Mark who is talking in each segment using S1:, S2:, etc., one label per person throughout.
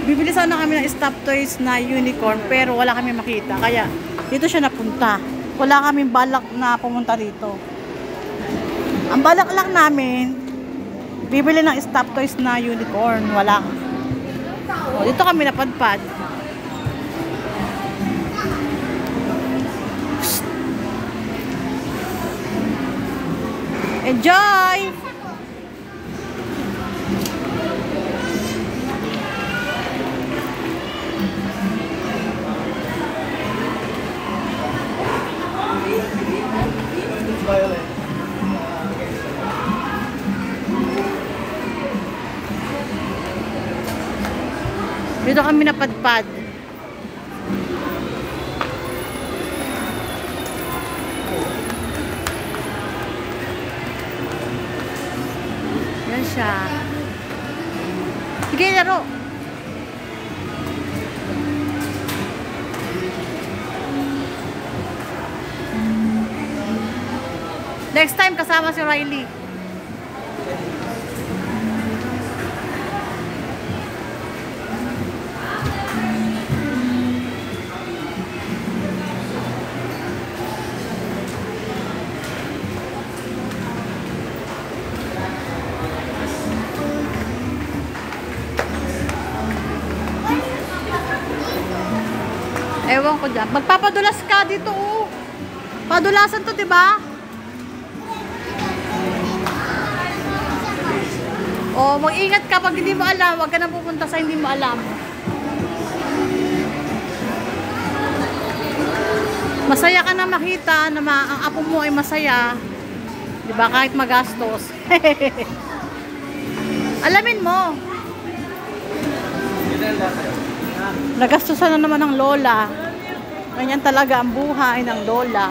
S1: Bibili sana kami ng stop toys na unicorn pero wala kami makita. Kaya dito siya napunta. Wala kaming balak na pumunta dito. Ang balak lang namin, bibili ng stop toys na unicorn. Wala. O, dito kami napadpad. Enjoy! Dito kami napadpad. Yan siya. Sige, laro. Next time kasama si Riley. Ewan ko dyan. Magpapadulas ka dito, oh. Padulasan to, diba? Oh, mag-ingat ka pag hindi mo alam. Huwag ka na pupunta sa hindi mo alam. Masaya ka na makita na ang apo mo ay masaya. Diba? Kahit magastos. Alamin mo. Nagastusan na naman ng lola. Ganyan talaga ang buhay ng lola.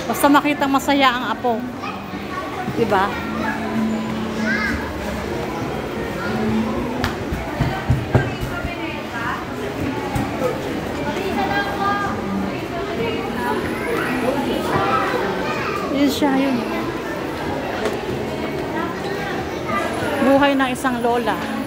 S1: Basta makitang masaya ang apo. Diba? Yun siya, yun. Buhay ng isang lola.